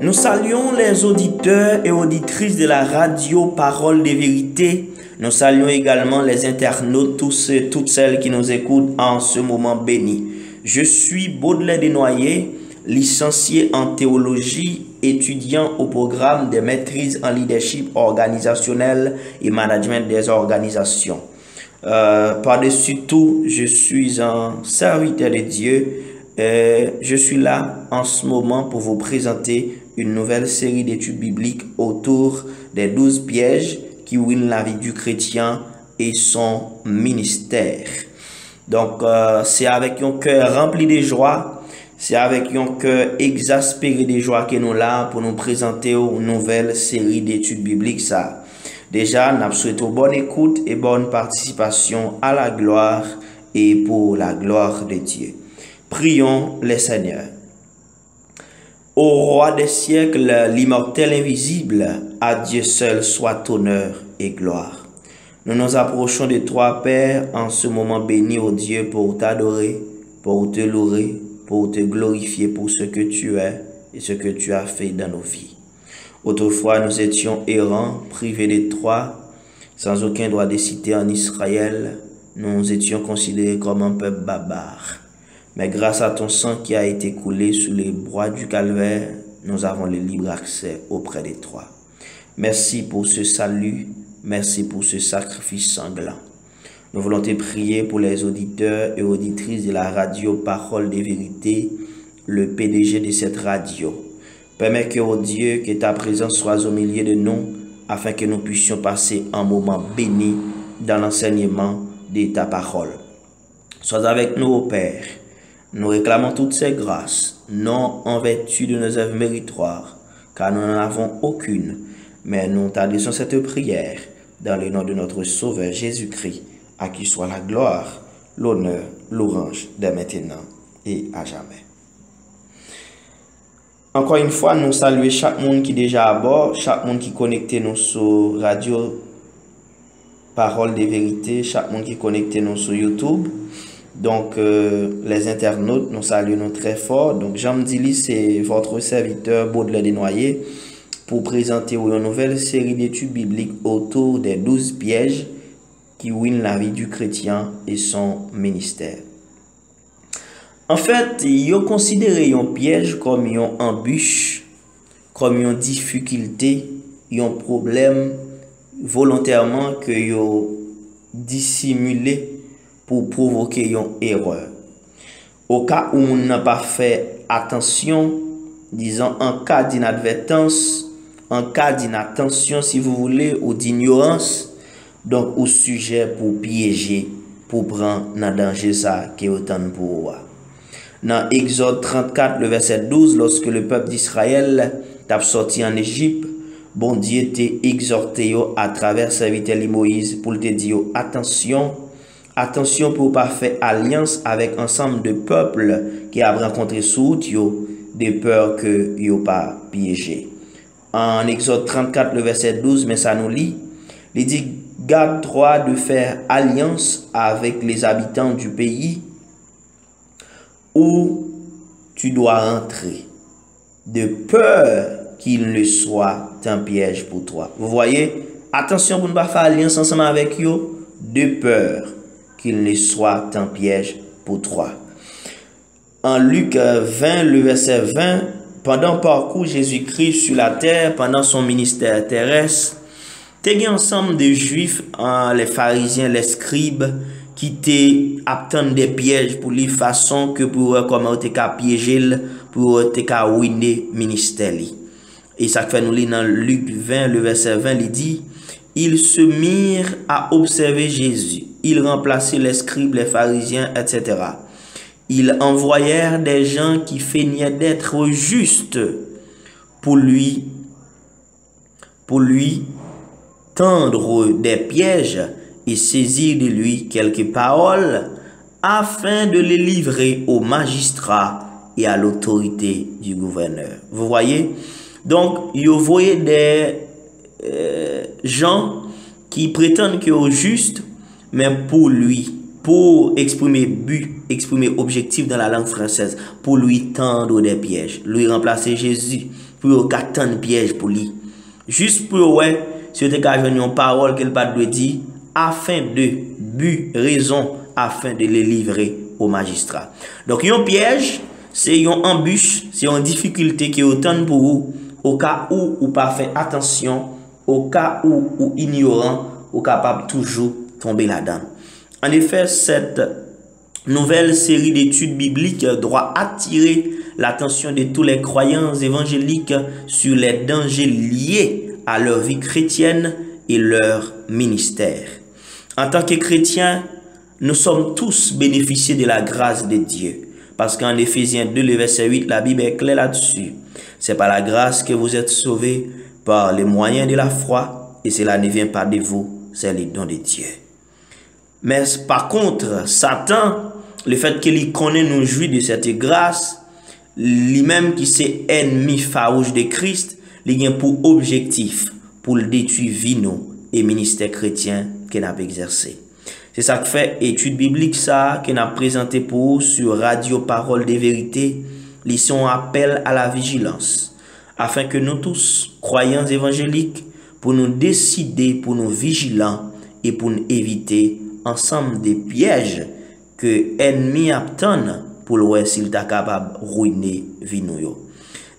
Nous saluons les auditeurs et auditrices de la radio Parole des Vérités. Nous saluons également les internautes, tous et toutes celles qui nous écoutent en ce moment béni. Je suis Baudelaire Desnoyers, licencié en théologie, étudiant au programme de maîtrise en leadership organisationnel et management des organisations. Par-dessus tout, je suis un serviteur de Dieu. Je suis là en ce moment pour vous présenter une nouvelle série d'études bibliques autour des 12 pièges qui ruinent la vie du chrétien et son ministère. Donc, c'est avec un cœur rempli de joie, c'est avec un cœur exaspéré de joie que nous là pour nous présenter une nouvelle série d'études bibliques. Ça. Déjà, nous souhaitons bonne écoute et bonne participation à la gloire et pour la gloire de Dieu. Prions le Seigneur. Ô roi des siècles, l'immortel invisible, à Dieu seul soit honneur et gloire. Nous nous approchons de toi, Père, en ce moment béni, ô Dieu, pour t'adorer, pour te louer, pour te glorifier pour ce que tu es et ce que tu as fait dans nos vies. Autrefois, nous étions errants, privés de toi, sans aucun droit de cité en Israël. Nous étions considérés comme un peuple barbare. Mais grâce à ton sang qui a été coulé sous les bois du calvaire, nous avons le libre accès auprès de toi. Merci pour ce salut, merci pour ce sacrifice sanglant. Nous voulons te prier pour les auditeurs et auditrices de la radio Parole des Vérités, le PDG de cette radio. Permets que, oh Dieu, que ta présence soit au milieu de nous, afin que nous puissions passer un moment béni dans l'enseignement de ta parole. Sois avec nous, ô Père. Nous réclamons toutes ces grâces, non en vertu de nos œuvres méritoires, car nous n'en avons aucune, mais nous t'adressons cette prière dans le nom de notre Sauveur Jésus-Christ, à qui soit la gloire, l'honneur, l'orange, dès maintenant et à jamais. Encore une fois, nous saluons chaque monde qui est déjà à bord, chaque monde qui est connecté nous sur Radio Parole des Vérités, chaque monde qui est connecté nous sur YouTube. Donc, les internautes, nous saluons très fort. Donc, Jean Mdili, c'est votre serviteur Baudelaire Desnoyers pour présenter une nouvelle série d'études bibliques autour des 12 pièges qui ruinent la vie du chrétien et son ministère. En fait, ils ont considéré un piège comme une embûche, comme une difficulté, un problème volontairement que ils ont dissimulé pour provoquer une erreur. Au cas où on n'a pas fait attention, disons en cas d'inadvertance, en cas d'inattention si vous voulez, ou d'ignorance, donc au sujet pour piéger, pour prendre dans danger ça qui est autant pour vous. Dans Exode 34, le verset 12, lorsque le peuple d'Israël t'a sorti en Égypte, bon Dieu t'a exhorté à travers serviteur Moïse pour te dire attention, attention pour pas faire alliance avec ensemble de peuples qui a rencontré sous de peur que yo pas piégé. En Exode 34 le verset 12, mais ça nous lit, il dit garde droit de faire alliance avec les habitants du pays où tu dois entrer, de peur qu'il ne soit un piège pour toi. Vous voyez, attention pour ne pas faire alliance ensemble avec eux, de peur qu'il ne soit un piège pour toi. En Luc 20, le verset 20, pendant le parcours Jésus-Christ sur la terre, pendant son ministère terrestre, il y a ensemble de juifs, les pharisiens, les scribes, qui attendent des pièges pour les façons que pour comment te piéger, pour te ruiner ministère. Et ça fait nous lire dans Luc 20, le verset 20, il dit, ils se mirent à observer Jésus. Ils remplaçaient les scribes, les pharisiens, etc. Ils envoyèrent des gens qui feignaient d'être justes pour lui tendre des pièges et saisir de lui quelques paroles afin de les livrer aux magistrats et à l'autorité du gouverneur. Vous voyez? Donc, vous voyez des gens qui prétendent qu'ils sont justes, mais pour pour exprimer but, exprimer objectif dans la langue française, pour lui tendre des pièges, lui remplacer Jésus, pour qu'il tende piège pour lui. Juste pour ouais, si tu as une parole qu'il pas de dire, afin de but, raison, afin de les livrer au magistrat. Donc, un piège, c'est une embûche, c'est une difficulté qui est autant pour vous, au cas où vous pas fait attention, au cas où vous ignorant, vous capable toujours tomber là-dedans. En effet, cette nouvelle série d'études bibliques doit attirer l'attention de tous les croyants évangéliques sur les dangers liés à leur vie chrétienne et leur ministère. En tant que chrétiens, nous sommes tous bénéficiés de la grâce de Dieu. Parce qu'en Éphésiens 2, le verset 8, la Bible est claire là-dessus. C'est par la grâce que vous êtes sauvés par les moyens de la foi, et cela ne vient pas de vous, c'est le don de Dieu. Mais par contre, Satan, le fait qu'il connaît nous jouir de cette grâce, lui-même qui c'est ennemi farouche de Christ, il a pour objectif pour le détruire vino et ministère chrétien qu'il a exercé. C'est ça que fait étude biblique ça qu'on a présenté pour vous sur Radio Parole des Vérités, lisson appel à la vigilance, afin que nous tous, croyants évangéliques, pour nous décider, pour nous vigilants et pour nous éviter ensemble des pièges que l'ennemi attend pour le s'il est capable de ruiner vie nous.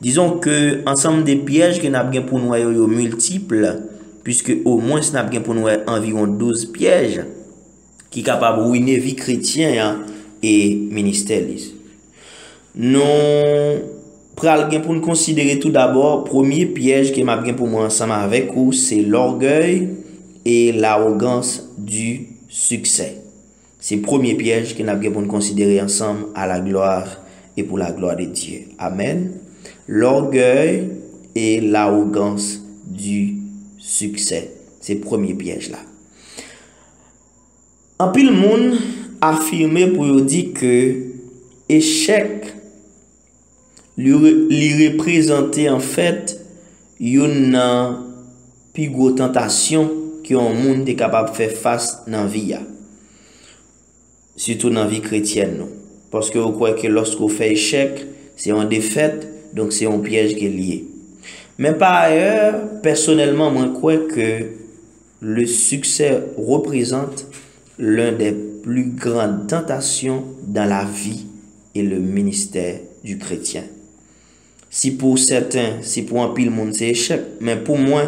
Disons que ensemble des pièges que nous avons pour nous multiples, puisque au moins nous avons pour nous environ 12 pièges qui sont capables de ruiner vie chrétienne et ministère. Nous prenons pour nous considérer tout d'abord, premier piège que m'a pour moi ensemble avec vous, c'est l'orgueil et l'arrogance du succès. C'est le premier piège que nous avons pour nous considérer ensemble à la gloire et pour la gloire de Dieu. Amen. L'orgueil et l'arrogance du succès. C'est le premier piège là. En pile monde affirmé pour dire que échec lui représenter en fait une plus grosse tentation que un monde est capable de faire face dans la vie. Surtout dans la vie chrétienne. Parce que vous croyez que lorsqu'on fait échec, c'est une défaite, donc c'est un piège qui est lié. Mais par ailleurs, personnellement, moi, je crois que le succès représente l'une des plus grandes tentations dans la vie et le ministère du chrétien. Si pour certains, si pour un pile monde, c'est échec, mais pour moi,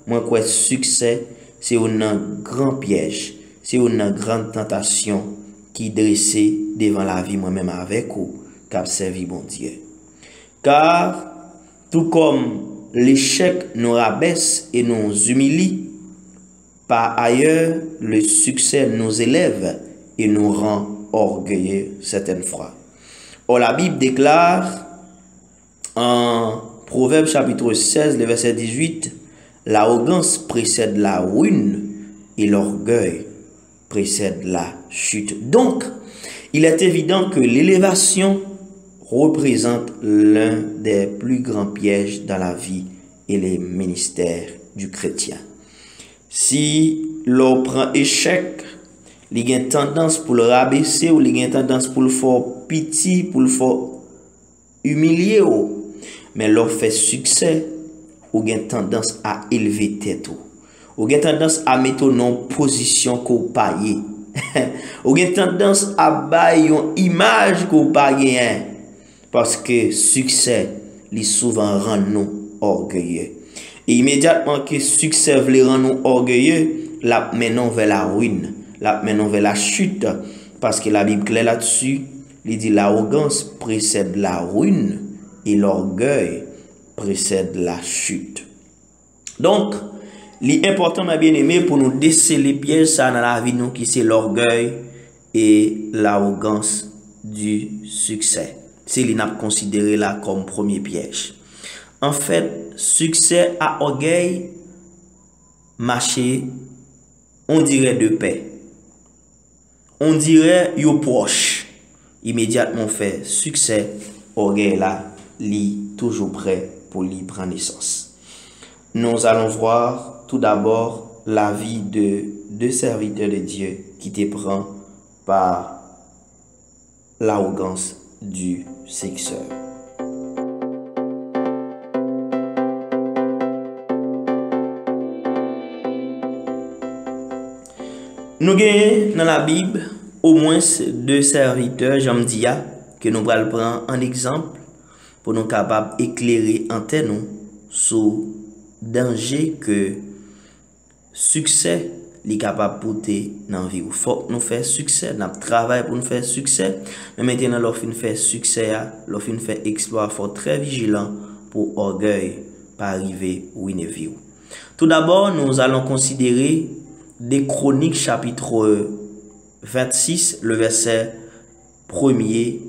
je crois que le succès, c'est un grand piège, c'est une grande tentation qui dressée devant la vie moi-même avec vous, qui a servi bon Dieu. Car, tout comme l'échec nous rabaisse et nous humilie, par ailleurs, le succès nous élève et nous rend orgueilleux certaines fois. Or, la Bible déclare en Proverbe chapitre 16, le verset 18, l'arrogance précède la ruine et l'orgueil précède la chute. Donc, il est évident que l'élévation représente l'un des plus grands pièges dans la vie et les ministères du chrétien. Si l'on prend échec, il y a une tendance pour le rabaisser ou il y a une tendance pour le faire pitié, pour le faire humilier. Mais l'on fait succès, ou il y a une tendance à élever tête. Ou il y a une tendance à mettre en position qu'on paye. Ou il y a une tendance à bailler une image qu'on paye. Parce que succès, il souvent rend nous orgueilleux. Et immédiatement que succès veut rendre nous orgueilleux, la menons vers la ruine, la menons vers la chute. Parce que la Bible claire là-dessus, il dit l'arrogance précède la ruine et l'orgueil précède la chute. Donc, l'important, ma bien-aimé, pour nous déceler les pièges ça dans la vie, nous, qui c'est l'orgueil et l'arrogance du succès. C'est l'INAP considéré là comme premier piège. En fait, succès à orgueil, marché, on dirait de paix. On dirait yo proche. Immédiatement fait succès, orgueil là, li toujours prêt pour lui prendre naissance. Nous allons voir tout d'abord la vie de deux serviteurs de Dieu qui te prend par l'arrogance du succès. Nous avons dans la Bible au moins deux serviteurs, j'aime dire, que nous allons prendre en exemple pour nous capables d'éclairer en nous sur le danger que succès est capable de porter dans la vie. Il faut que nous fassions succès, nous travaillons pour nous faire succès. Mais maintenant, lorsqu'on fait succès, lorsqu'on fait exploit, il faut être très vigilant pour orgueil, pas arriver où il est. Tout d'abord, nous allons considérer des Chroniques chapitre 26, le verset 1er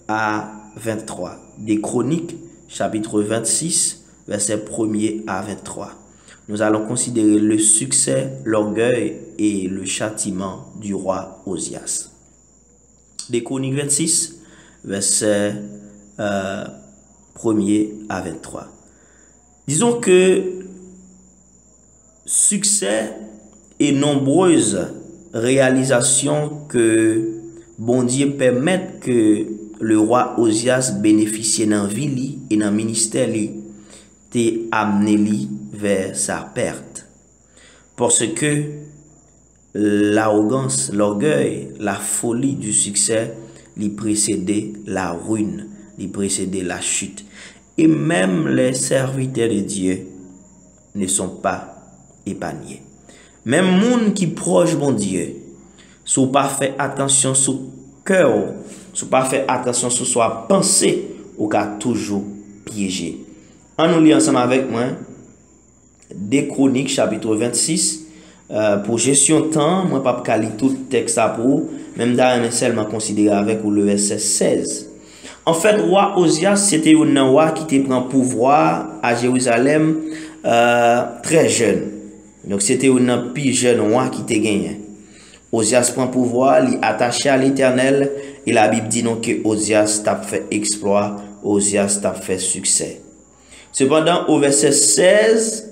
à 23. Des Chroniques chapitre 26, verset 1er à 23. Nous allons considérer le succès, l'orgueil et le châtiment du roi Osias. Des Chroniques 26, verset 1er à 23. Disons que succès et nombreuses réalisations que bon Dieu permettent que le roi Osias bénéficiait dans la vie et dans le ministère t'est amené vers sa perte. Parce que l'arrogance, l'orgueil, la folie du succès lui précédait la ruine, lui précédait la chute. Et même les serviteurs de Dieu ne sont pas épargnés. Même monde qui proche bon Dieu, si vous pas fait attention sur cœur, si vous pas fait attention sur soi pensée, ou cas toujours piégé. On nous lit ensemble avec moi des Chroniques chapitre 26 pour gestion temps, moi pas cali tout texte à pour même d'ailleurs seulement considérer avec le verset 16. En fait, roi Osias c'était un roi qui te prend pouvoir à Jérusalem très jeune. Donc c'était un plus jeune roi qui te gagné. Osias prend pouvoir, il attaché à l'Éternel et la Bible dit non que Osias t'a fait exploit, Osias t'a fait succès. Cependant au verset 16,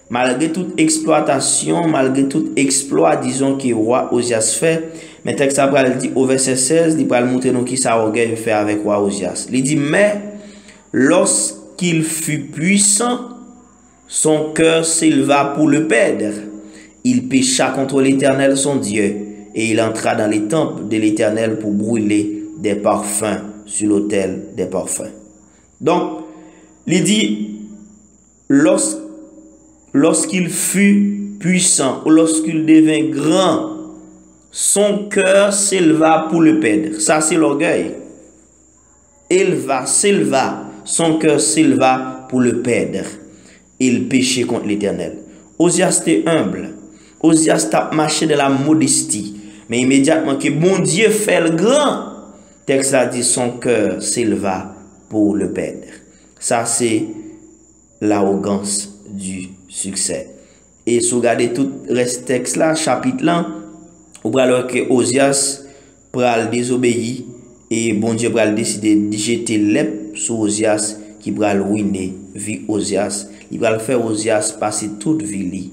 malgré toute exploitation, malgré tout exploit, disons que roi Osias fait, mais texte après il dit au verset 16, il va montrer nous qui ça orgueil fait avec roi Osias. Il dit mais lorsqu'il fut puissant, son cœur s'éleva pour le perdre. Il pécha contre l'Éternel son Dieu, et il entra dans les temples de l'Éternel pour brûler des parfums sur l'autel des parfums. Donc, il dit, lorsqu'il fut puissant, ou lorsqu'il devint grand, son cœur s'éleva pour le perdre. Ça, c'est l'orgueil. S'éleva, son cœur s'éleva pour le perdre. Il péchait contre l'Éternel. Osias était humble. Osias t'a marché de la modestie. Mais immédiatement que bon Dieu fait le grand, texte a dit son cœur s'éleva pour le perdre. Ça c'est l'arrogance du succès. Et si vous regardez tout le reste texte là, chapitre là, vous voyez alors que Osias pral désobéir et bon Dieu pral décider de jeter l'épée sur Osias qui pral ruiner vie Osias. Il va faire Osias passer toute vie,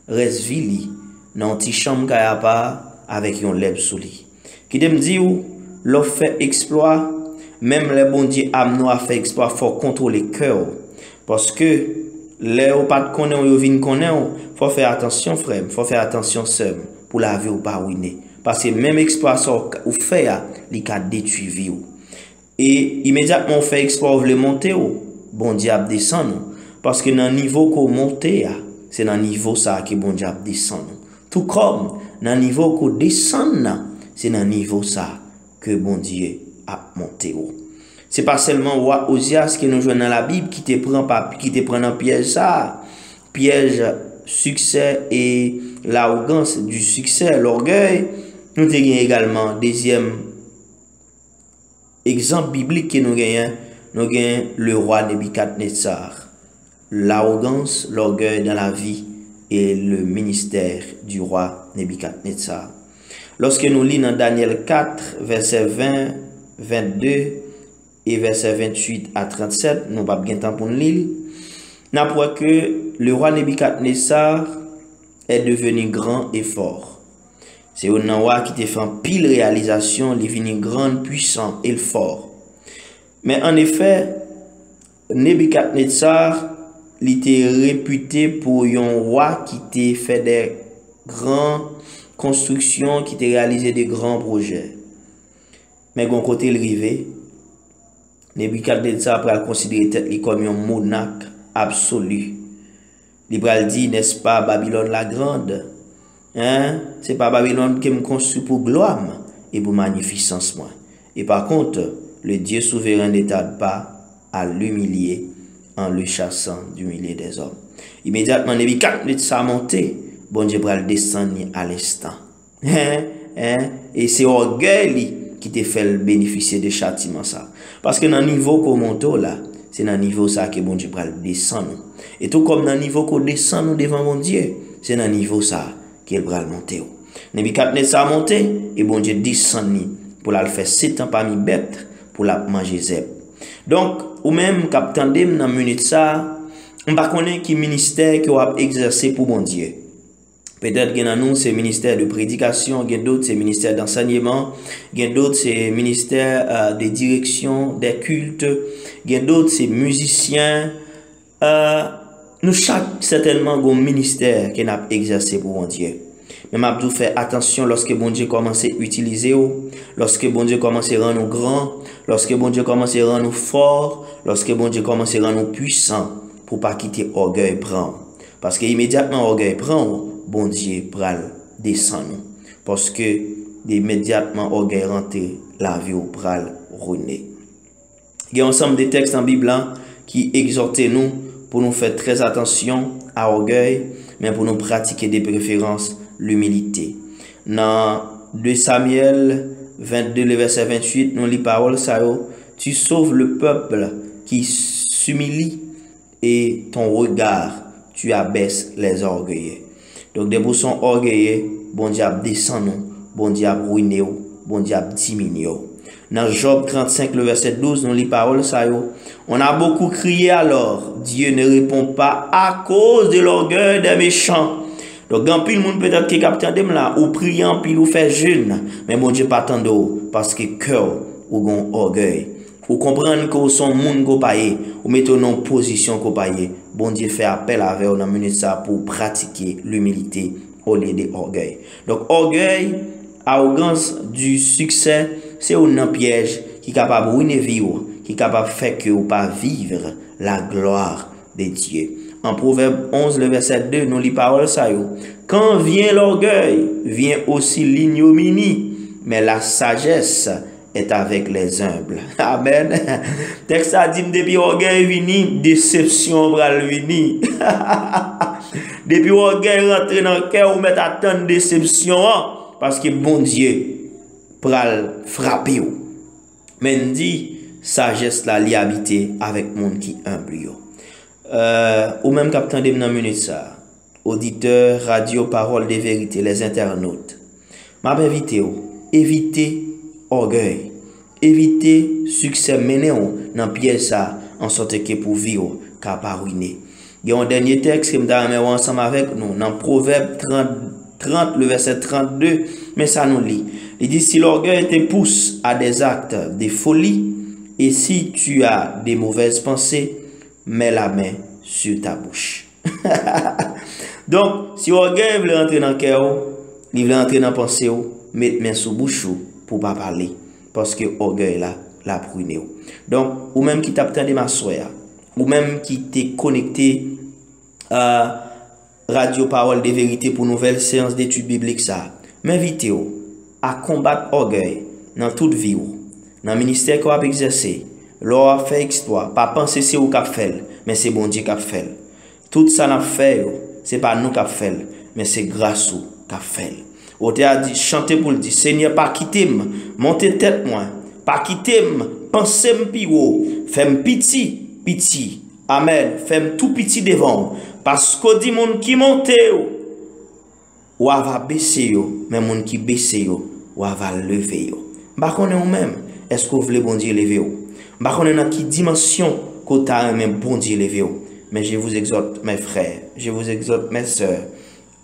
reste vie, dans une chambre qu'il a pas avec un lèvre sous lui. Qui me dit où l'on fait exploit, même les bon Dieu amener à faire exploit, faut contrôler cœur. Parce que les ou pas de connaître ou vinn connaître, faut faire attention frère, faut faire attention sœur pour la vie ou pas ruiner. Parce que même exploit ça ou fait, il a détruit vie. Et immédiatement on fait exploit, on veut monter, bon Dieu descend. Parce que dans le niveau qu'on monte, c'est dans le niveau ça que bon Dieu descend. Tout comme dans le niveau qu'on descend, c'est dans le niveau ça que bon Dieu a monté. C'est pas seulement roi Osias qui nous joue dans la Bible qui te prend en piège ça, piège succès et l'arrogance du succès, l'orgueil. Nous avons également deuxième exemple biblique que nous avons le roi Nebuchadnezzar. L'arrogance, l'orgueil dans la vie et le ministère du roi Nebuchadnezzar. Lorsque nous lisons dans Daniel 4, verset 20, 22 et verset 28 à 37, nous n'avons pas bien temps pour nous lire. Nous apprenons que le roi Nebuchadnezzar est devenu grand et fort. C'est un roi qui te fait en pile réalisation, il vient grand, puissant et fort. Mais en effet, Nebuchadnezzar, il était réputé pour un roi qui t'a fait des grandes constructions, qui t'a réalisé des grands projets. Mais d'un côté, il arrivé, Nebuchadnezzar va considérer tête comme un monarque absolu. Il va dire, n'est-ce pas, Babylone la grande? Hein? C'est pas Babylone qui me construit pour gloire et pour magnificence. Moi. Et par contre, le Dieu souverain ne tarde pas à l'humilier en le chassant du milieu des hommes. Immédiatement, Nebuchadnezzar a monté, bon Dieu va le descendre à l'instant. Et c'est orgueil qui te fait bénéficier de châtiment ça. Parce que dans le niveau qu'on monte là, c'est dans le niveau ça que bon Dieu va le descendre. Et tout comme dans le niveau qu'on descend devant mon Dieu, c'est dans le niveau ça qu'il va le monter. Nebuchadnezzar a monté et bon Dieu descend pour la faire 7 ans parmi bêtes pour la manger zèbre. Donc, ou même capitaine dem dans minute ça, on pas connaît qui ministère que a exercer pour bon Dieu. Peut-être que nous c'est ministère de prédication, il y a d'autres c'est ministère d'enseignement, il y a d'autres c'est ministère de direction des cultes, il y a d'autres c'est musiciens. Nous chaque certainement un ministère qui n'a exercé pour bon Dieu. Mais Mabdou fait attention lorsque bon Dieu commence à utiliser, lorsque bon Dieu commence à rendre nous grands, lorsque bon Dieu commence à rendre nous forts, lorsque bon Dieu commence à rendre nous puissants, pour pas quitter orgueil prend. Parce que immédiatement orgueil prend, bon Dieu pral descend nous. Parce que immédiatement orgueil rentre, la vie au pral ruiner. Il y a ensemble des textes en Bible qui exhortent nous pour nous faire très attention à orgueil, mais pour nous pratiquer des préférences l'humilité. Dans 2 Samuel 22, le verset 28, nous lit parole ça, tu sauves le peuple qui s'humilie et ton regard, tu abaisses les orgueilleux. Donc, des pour sont orgueilleux, bon Dieu descend nous, bon Dieu ruiné, bon Dieu diminue. Dans Job 35, le verset 12, nous lit parole ça, on a beaucoup crié alors, Dieu ne répond pas à cause de l'orgueil des méchants. Donc, quand pile monde peut-être qui capte là, ou priant, puis ou fait jeûne, mais mon Dieu pas attendre parce que cœur ou gon orgueil. Ou comprendre que son monde ko paye, ou mettre en position ko paye. Bon Dieu fait appel avec on a minute ça pour pratiquer l'humilité au lieu de orgueil. Donc, orgueil, arrogance du succès, c'est un piège qui est capable de ruiner vie, qui est capable de faire que vous pas vivre la gloire de Dieu. En Proverbe 11, le verset 2, nous lit parole ça. Quand vient l'orgueil, vient aussi l'ignominie, mais la sagesse est avec les humbles. Amen. Texte a dit, depuis l'orgueil vini, déception va venir. Depuis l'orgueil rentre dans le cœur, vous mettez à tant de déception, parce que bon Dieu pral frapper. Mais dit, sagesse la li habiter avec monde qui humble. Ou même capitaine de minute ça, auditeur, radio, parole de vérité, les internautes. M'a invité, évitez orgueil, évitez succès mené dans pièce ça, en sorte que pour vivre, car pas ruiner. Il y a un dernier texte que me donne ensemble avec nous, dans Proverbe 30, le verset 32, mais ça nous lit. Il dit, si l'orgueil te pousse à des actes de folie, et si tu as des mauvaises pensées, mets la main sur ta bouche. Donc, si l'orgueil veut rentrer dans le cœur, il veut rentrer dans la pensée, mets la main sur la bouche pour ne pas parler. Parce que l'orgueil là, la pruné. Donc, ou même qui t'a de ma soeur, ou même qui t'est connecté à Radio Parole de Vérité pour nouvelle séance d'études bibliques, ça, m'invite à combattre l'orgueil dans toute vie, dans le ministère qu'on a exercé. L'on a fait exploit, pas penser c'est où qu'a fait, mais c'est bon Dieu qu'a fait. Tout ça n'a fait, c'est pas nous qu'a fait, mais c'est grâce au qu'a fait. On a dit, chanter pour le dire, Seigneur, pas quitter moi, montez tête moi, pas quitter moi, pensez moi plus haut, fais-moi pitié, amen, fais-moi tout petit devant, parce qu'on dit, mon qui monte, ou va baisser, mais mon qui baisse, ou va lever. Bah, qu'on est ou même, est-ce que vous voulez bon Dieu lever? Bah, qu'on est dans quelle dimension qu'on a même bon Dieu lever? Mais je vous exhorte, mes frères, je vous exhorte, mes sœurs,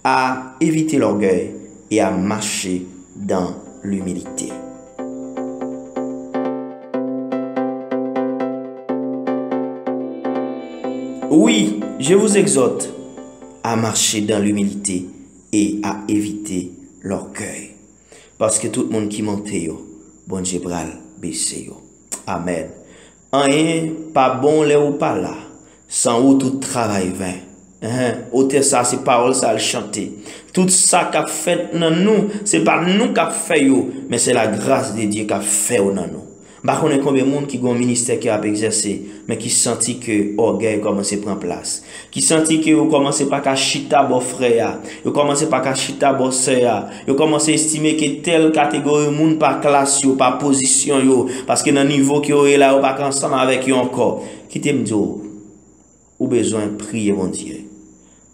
à éviter l'orgueil et à marcher dans l'humilité. Oui, je vous exhorte à marcher dans l'humilité et à éviter l'orgueil. Parce que tout le monde qui monte, bon Dieu bral baisser. Amen. Rien pas bon là ou pas là, sans ou tout travail vain. Ôtez ça, c'est parole ça le chanter. Tout ça qu'a fait dans nous, c'est pas nous qu'a fait yo, mais c'est la grâce de Dieu qu'a fait dans nous. Par contre, combien de monde qui ont un ministère qui a exercé, mais qui senti que orgueil commence à prendre place. Qui senti que vous commencez pas qu'à chita bo frère, vous commencez pas qu'à chita bo sœur, vous commencez à estimer que telle catégorie monde pas classe yo, pas position yo, parce que dans le niveau qui est là, ou pas ensemble avec yo encore. Qui te me dit, ou besoin de prier mon Dieu,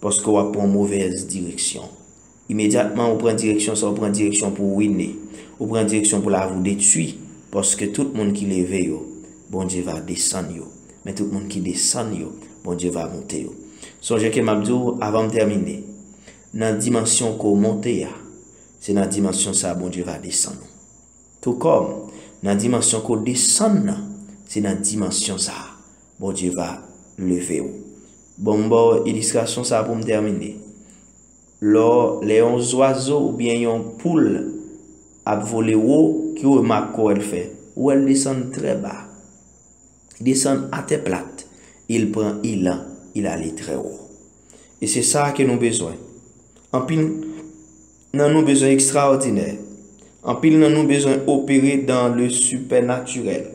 parce que vous prend mauvaise direction. Immédiatement, vous prenez direction, ça vous prend direction pour winner, vous prenez direction pour la vous détruire. Parce que tout le monde qui lève, bon Dieu va descendre. Mais tout le monde qui descend, bon Dieu va monter. Songez que m'abdou avant de terminer. Dans la dimension qu'on monte, c'est dans la dimension ça, bon Dieu va descendre. Tout comme dans la dimension qu'on descend, c'est dans la dimension ça, bon Dieu va lever. Bon, illustration ça pour me terminer. Lors les oiseaux ou bien les poules à voler haut, qui remarque elle fait, ou elle descend très bas, il descend à terre plate, il prend il allait très haut. Et c'est ça que nous avons besoin. En pile, nous avons besoin extraordinaire. En pile, nous avons besoin d'opérer dans le supernaturel.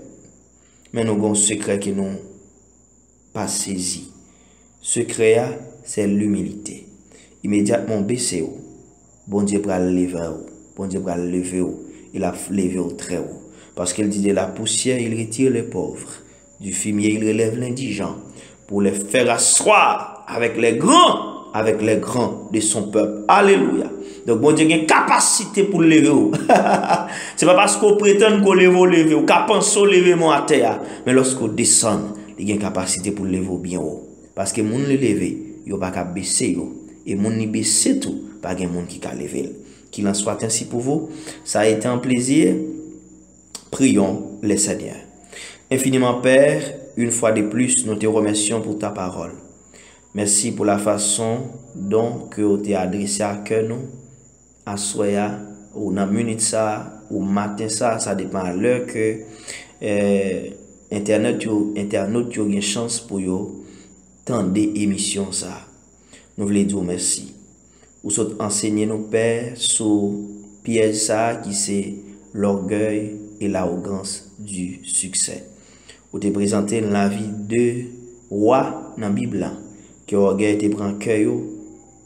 Mais nous avons un secret que nous pas saisi. Secret, c'est l'humilité. Immédiatement baisser, bon Dieu va le lever, bon Dieu va le lever. Il a levé au très haut. Parce qu'il dit de la poussière, il retire les pauvres. Du fumier, il relève l'indigent. Pour les faire asseoir avec les grands de son peuple. Alléluia. Donc, bon Dieu a une capacité pour lever haut. Ce n'est pas parce qu'on prétend qu'on lève ou qu'on pense qu'on lever mon à terre. Mais lorsqu'on descend, il a une capacité pour lever bien haut. Parce que les gens le lever, ils ne peuvent pas baisser. Et les gens qui baissent tout, pas de monde qui peut lever. Qu'il en soit ainsi pour vous. Ça a été un plaisir. Prions le Seigneur. Infiniment Père, une fois de plus, nous te remercions pour ta parole. Merci pour la façon dont tu t'es adressé à cœur nous, à soya, ou dans minute ça, ou matin ça dépend à l'heure que Internet a une chance pour yo tendre émission ça. Nous voulons dire merci. Vous enseignez nos pères sur piège ça qui c'est l'orgueil et l'arrogance du succès. Vous te présentez la vie de roi dans la Bible qui orgueil te prend cœur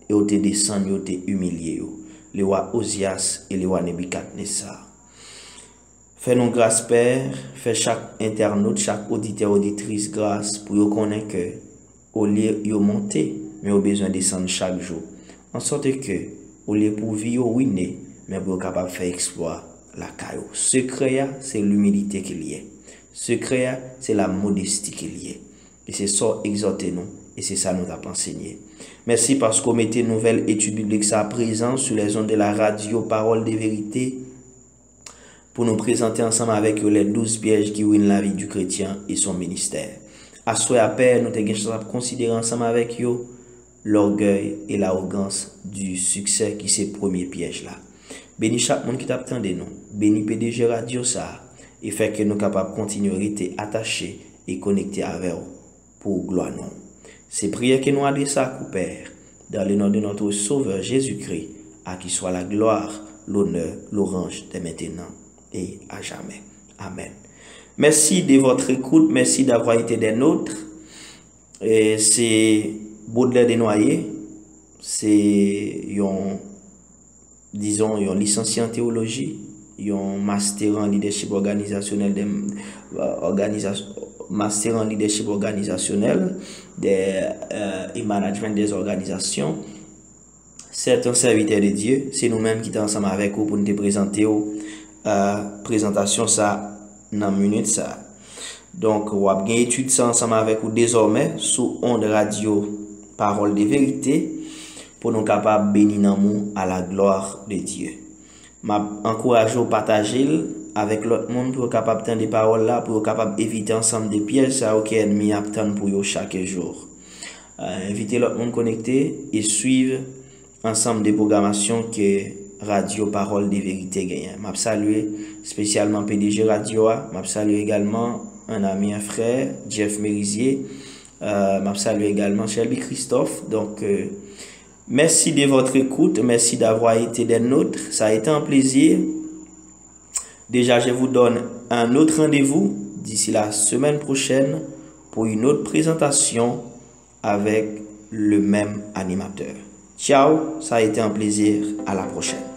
et vous te descend, vous te humilié. Le roi Osias et le roi Nebuchadnezzar. Fais-nous grâce Père, fais chaque internaute, chaque auditeur, auditrice grâce pour vous connaître que au lieu de monter, mais au besoin de descendre chaque jour. En sorte que, au lieu pour vivre, winner, mais pour être capable de faire exploit la caillou. Secret, c'est l'humilité qu'il y a. Secret, c'est la modestie qu'il y a. Et c'est ça exhorter nous. Et c'est ça nous a enseigné. Merci parce qu'on mettait une nouvelle étude biblique à présent sur les ondes de la radio Parole des Vérités pour nous présenter ensemble avec les 12 pièges qui ruinent la vie du chrétien et son ministère. À soi à Père, nous avons considérer ensemble avec eux l'orgueil et l'arrogance du succès qui c'est le premier piège là. Bénis chaque monde qui t'attendait nous. Bénis PDG Radio ça et fait que nous capables de continuer à rester attachés et connectés avec eux pour gloire nous. C'est prière que nous adressons à Père dans le nom de notre Sauveur Jésus-Christ, à qui soit la gloire, l'honneur, l'orange dès maintenant et à jamais. Amen. Merci de votre écoute, merci d'avoir été des nôtres. C'est Baudelaire Desnoyers, c'est un licencié en théologie, un master en leadership organisationnel et management des organisations. C'est un serviteur de Dieu. C'est nous-mêmes qui sommes ensemble avec vous pour nous présenter présentation ça dans minute ça. Donc, on va bien étudier ça ensemble avec vous désormais sous onde radio Parole des Vérités pour nous capables bénir nous à la gloire de Dieu. M'encourage à partager avec l'autre monde pour capable entendre des paroles là, pour capable éviter ensemble des pièges ça qui ennemi attend pour eux chaque jour. Inviter l'autre monde connecté et suivre ensemble des programmations que Radio Parole des Vérités gagne. M'a salué spécialement PDG Radio, m'a salué également un ami, un frère, Jeff Merizier, m'a salué également Shelby Christophe. Donc merci de votre écoute, merci d'avoir été des nôtres, ça a été un plaisir. Déjà, je vous donne un autre rendez-vous d'ici la semaine prochaine pour une autre présentation avec le même animateur. Ciao, ça a été un plaisir, à la prochaine.